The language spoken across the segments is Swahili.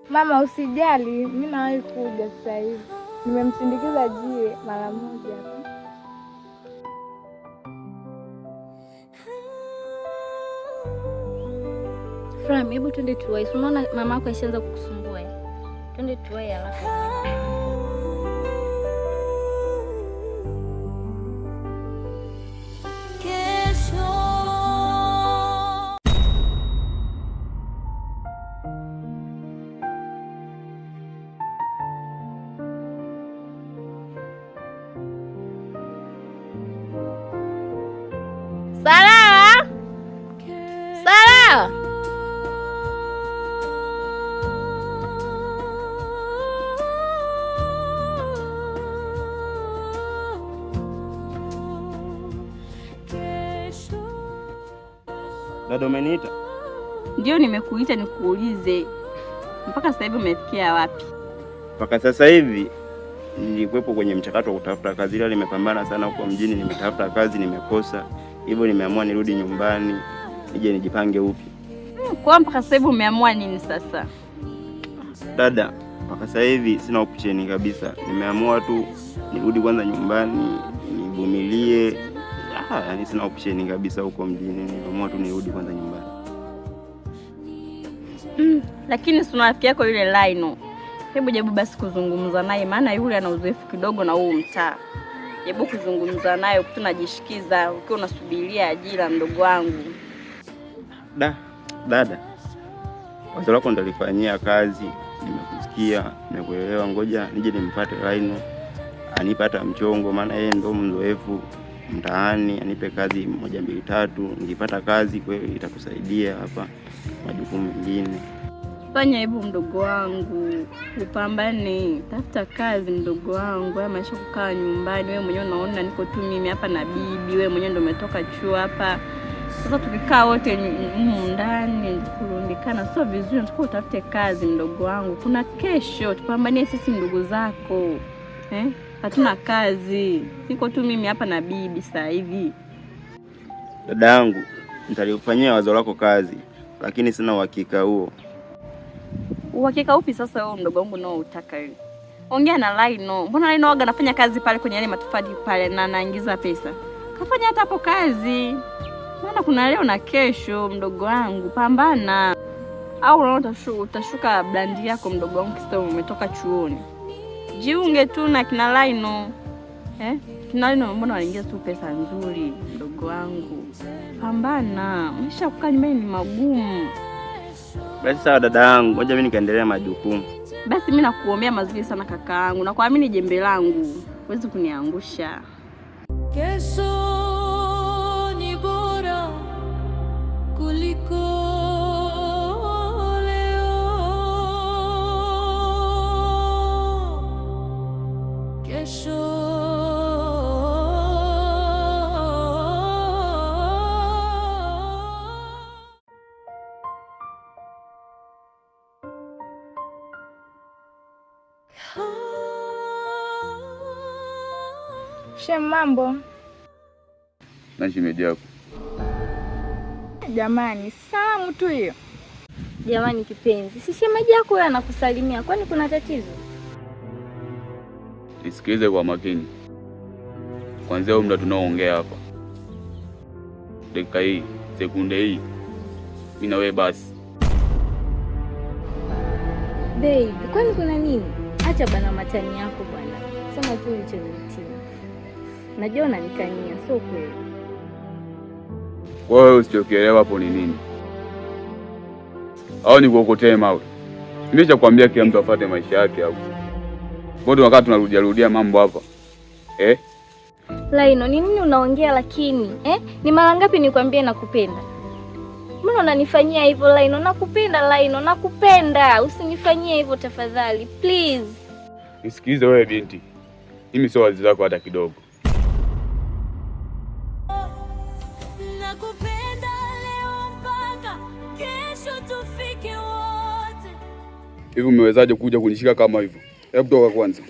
Mama usijali, mimi nawahi kuja sasa hivi. Nimemsindikiza Jie mara moja hapa. Fram, hebu twende tuwai. Unaona mama yako ashaanza kukusumbua. Twende tuwai haraka. Sara! Sara! Dada umeniita? Ndio nimekuita nikuulize. Mpaka sasa hivi umefikia wapi? Mpaka sasa hivi nilikuwepo kwenye mchakato wa kutafuta kazi, ila nimepambana sana huko mjini, nimetafuta kazi nimekosa. Hivyo nimeamua nirudi nyumbani, nije nijipange upya. Kwa mpaka sasa hivi umeamua nini sasa? Dada, mpaka sasa hivi sina option kabisa. Nimeamua tu nirudi kwanza nyumbani, nivumilie. Yaani sina option kabisa huko mjini. Nimeamua tu nirudi kwanza nyumbani. Lakini si rafiki yako yule Laino. Hebu jaribu basi kuzungumza naye, maana yule ana uzoefu kidogo na huu mtaa. Jaribu kuzungumza naye, tunajishikiza ukiwa unasubiria ajira, mdogo wangu. Dada, wazo lako ndalifanyia kazi, nimekusikia, nimekuelewa. Ngoja nije nimpate Laino, anipata mchongo, maana yeye ndo mzoefu mtaani, anipe kazi 1 2 3. Nikipata kazi kweli itakusaidia hapa majukumu mengine. Fanya hivyo mdogo wangu, upambane, tafuta kazi mdogo wangu. Haya maisha kukaa nyumbani, wewe mwenyewe unaona niko tu mimi hapa na bibi, wewe mwenyewe ndio umetoka chuo hapa. Sasa tukikaa wote ndani kurundikana sio vizuri. Tunataka utafute kazi mdogo wangu. Kuna kesho, tupambanie sisi ndugu zako. Hatuna kazi. Niko tu mimi hapa na bibi sasa hivi. Dada yangu, nitalifanyia wazo lako kazi, lakini sina uhakika huo. Uhakika upi sasa wewe mdogo wangu nao utaka hivi? Ongea na Laino. Mbona Laino waga anafanya kazi pale kwenye ile matofali pale na anaingiza pesa? Kafanya hata hapo kazi. Maana kuna leo na kesho mdogo wangu, pambana. Au unaona utashuka blandi yako mdogo wangu kisa umetoka chuoni. Jiunge tu na kina Laino. Kina Laino mbona wanaingiza tu pesa nzuri mdogo wangu. Pambana. Maisha kukaa nyumbani ni magumu. Basi sawa dada yangu, ngoja mimi nikaendelea majukumu. Basi mimi nakuombea mazuri sana kakaangu. Na kuamini jembe langu, huwezi kuniangusha. Kesho ni bora kuliko leo. Kesho Mambo. Na shemeji yako. Jamani, salamu tu hiyo. Jamani kipenzi, si shemeji yako yeye anakusalimia. Kwani kuna tatizo? Nisikilize kwa makini. Kwanza huyu muda tunaoongea hapa, dakika hii, sekunde hii, mimi na wewe basi. Baby, kwani kuna nini? Acha bana matani yako bwana. Sema tu ulichonitia. Najua unanikania, sio kweli. Wewe usichokielewa hapo ni nini? Au ni kuokotee mawe? Nimeshakwambia kila mtu afuate maisha yake hapo. Bado wakati tunarudia mambo hapa. Laino, ni nini unaongea lakini? Ni mara ngapi nikwambie nakupenda? Mbona unanifanyia hivyo Laino? Nakupenda Laino, nakupenda. Usinifanyie hivyo tafadhali, please. Nisikilize wewe binti. Mimi sio wazi zako hata kidogo. Nakupenda leo mpaka kesho tufike wote. Hivi umewezaje kuja kunishika kama hivyo? Hebu toka kwanza.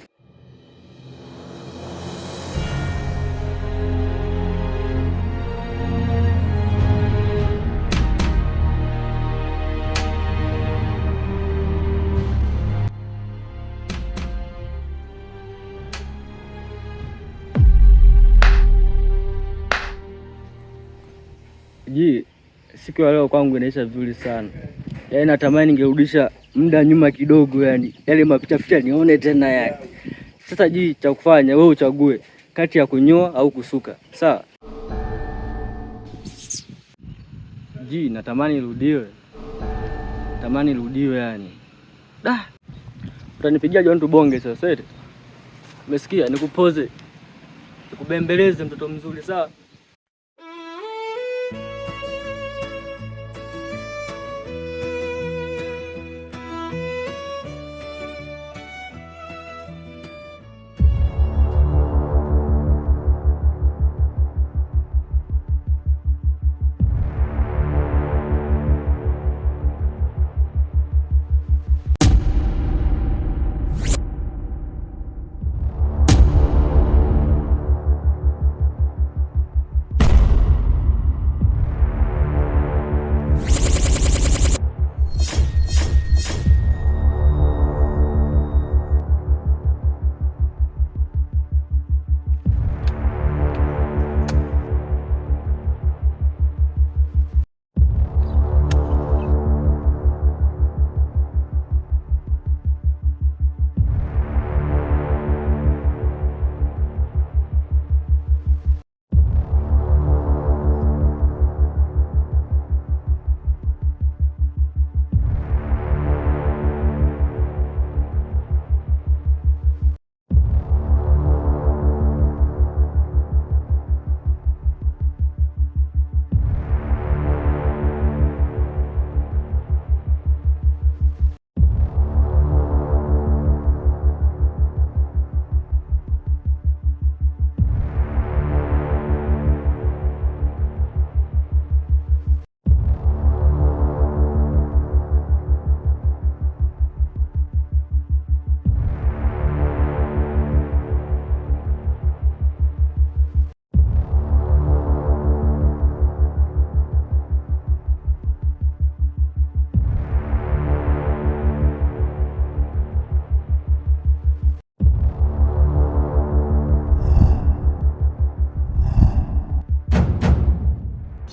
Ji, siku ya leo kwangu inaisha vizuri sana. Yaani natamani ningerudisha muda nyuma kidogo, yani yale mapicha nione tena yani. Sasa Ji, cha kufanya wewe uchague kati ya kunyoa au kusuka. Sawa? Ji, natamani irudiwe. Natamani irudiwe yani. Utanipigia John tubonge sasa eti. Umesikia? Nikupoze. Nikubembeleze mtoto mzuri, sawa?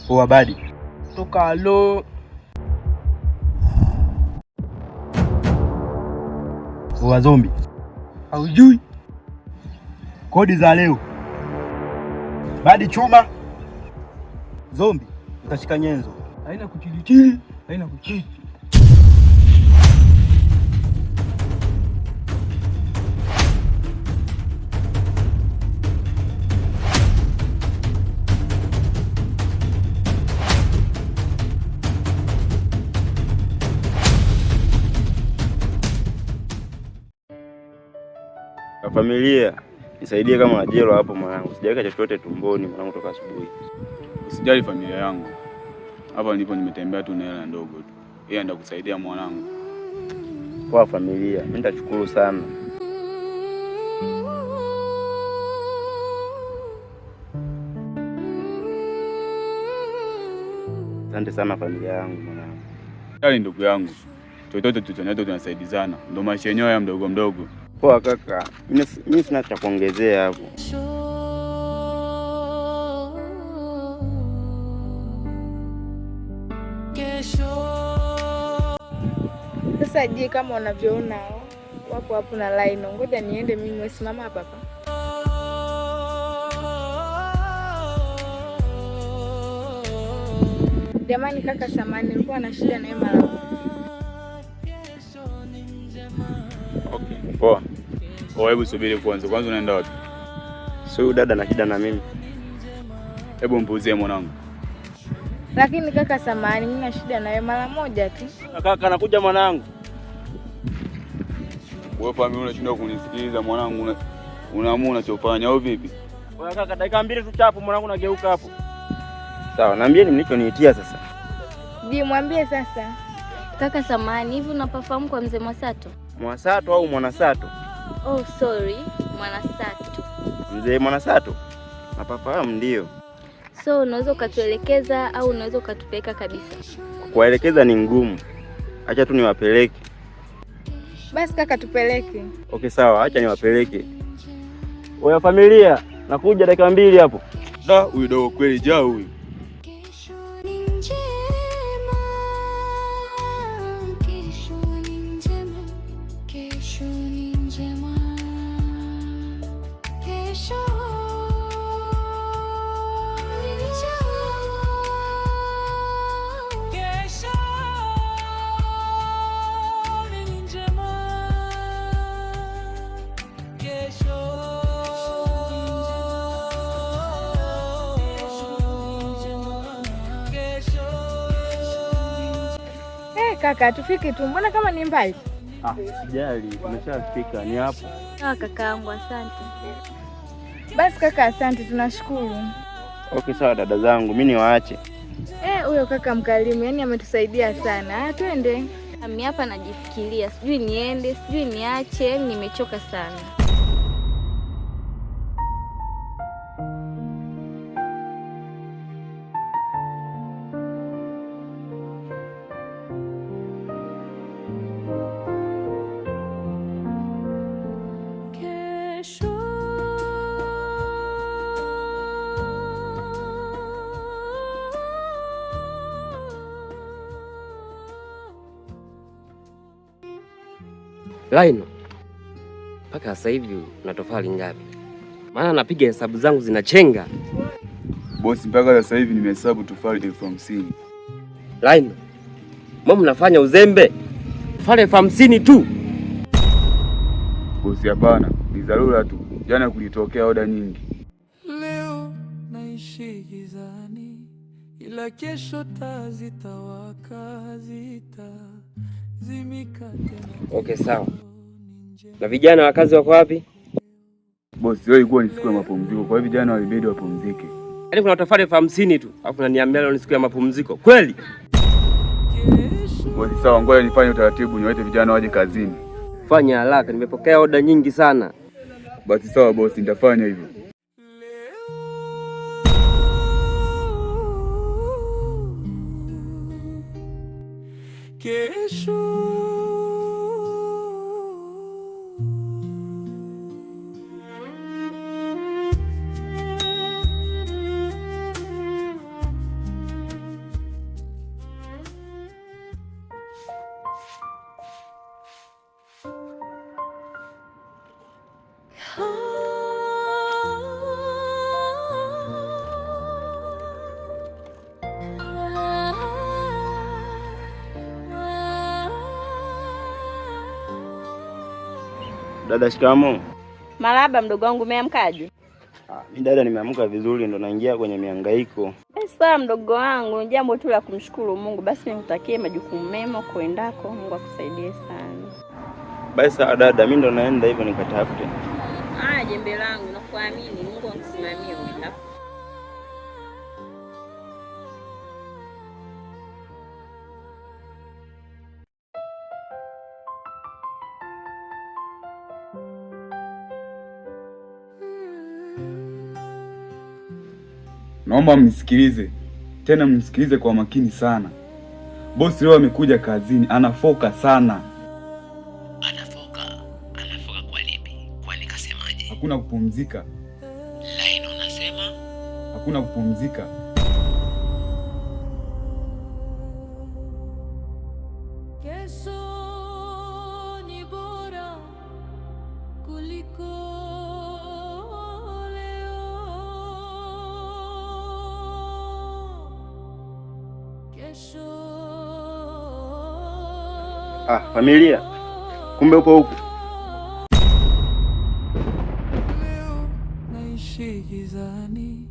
Poa badi. Toka lo. Poa zombi. Haujui kodi za leo. Badi chuma. Zombi utashika nyenzo. Haina kuchilichili, haina kuchili. Familia, nisaidie kama ajelo hapo mwanangu. Sijaweka chochote tumboni mwanangu toka asubuhi. Usijali familia yangu. Hapa nilipo nimetembea tu na hela ndogo tu. Yeye ndo kusaidia mwanangu. Kwa familia, mimi nitashukuru sana. Asante sana familia yangu mwanangu. Yale ndugu yangu. Chochote tunacho tunasaidizana. Ndio maisha yenyewe ya mdogo mdogo. Poa kaka, mimi sina cha kuongezea hapo. Sasa je, kama unavyoona wapo hapo na line, ngoja niende mimi, wesimama hapa hapa. Jamani kaka, samani nilikuwa na shida na mara moja. Okay, poa. Hebu subiri kwanza. Kwanza unaenda wapi? Sio dada na shida na mimi. Hebu mpuzie mwanangu. Lakini kaka, samani mimi na shida na mara moja tu. Kaka nakuja mwanangu. Wewe familia unashindwa kunisikiliza mwanangu, unaamua unachofanya au vipi? Wewe kaka, dakika 2 tu chapu mwanangu nageuka hapo. Sawa, naambieni mlichoniitia sasa. Je, mwambie sasa. Kaka samani, hivi unapafahamu kwa mzee Mwasato? Mwasato au Mwanasato? Oh sorry, Mwanasato. Mzee Mwanasato? Napafahamu ndio. So unaweza ukatuelekeza au unaweza ukatupeleka kabisa? Kuwaelekeza ni ngumu. Acha tu niwapeleke. Basi kaka tupeleke. Okay sawa, acha niwapeleke. Oya familia, nakuja dakika 2 hapo. Da, huyu dogo kweli jao huyu. Kaka, tufike tu, mbona kama ni mbali? Sijali, tumeshafika, ni hapo. Sawa kakaangu, asante. Basi kaka, asante, tunashukuru. Okay, sawa dada zangu, mimi niwaache. Huyo kaka mkarimu, yani ametusaidia sana. Twende. Mimi hapa najifikiria, sijui niende, sijui niache, nimechoka sana. Laino, mpaka sasa hivi una tofali ngapi? Maana napiga hesabu zangu zinachenga. Bosi, mpaka sasa hivi nimehesabu tofali 50,000. Laino, mbona mnafanya uzembe? Tofali 50,000 tu. Bosi, hapana, ni dharura tu. Jana kulitokea oda nyingi. Leo naishi gizani, ila kesho taa zitawaka, zitazimika tena. Okay, sawa. Na vijana wa kazi wako wapi? Bosi, leo ilikuwa ni siku ya mapumziko, kwa hivyo vijana walibidi wapumzike. Yaani kuna tofali 50,000 tu, alafu unaniambia leo ni siku ya mapumziko. Kweli? Bosi, sawa, ngoja nifanye utaratibu niwaite vijana waje kazini. Fanya haraka, nimepokea oda nyingi sana. Basi sawa bosi, nitafanya hivyo. Kesho Dada, shikamoo. Marahaba mdogo wangu, umeamkaje? Mimi dada, nimeamka vizuri, ndo naingia kwenye mihangaiko. Sawa mdogo wangu, ni jambo tu la kumshukuru Mungu. Basi nikutakie majukumu mema kuendako, Mungu akusaidie sana. Basi sawa dada, mimi ndo naenda hivyo nikatafute. Jembe langu, nakuamini, Mungu akusimamie uendapo. Naomba mnisikilize. Tena mnisikilize kwa makini sana. Bosi leo amekuja kazini, anafoka sana. Anafoka kwa lipi? Kwani kasemaje? Hakuna kupumzika. Laino nasema? Hakuna kupumzika. kesho ni bora kuliko leo. Kesho Familia. Kumbe upo huko. leo naishi gizani,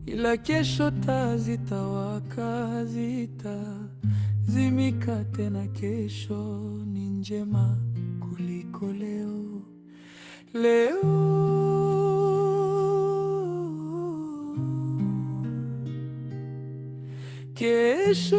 ila kesho taa zitawaka, zitazimika tena. Kesho ni njema kuliko leo. Kesho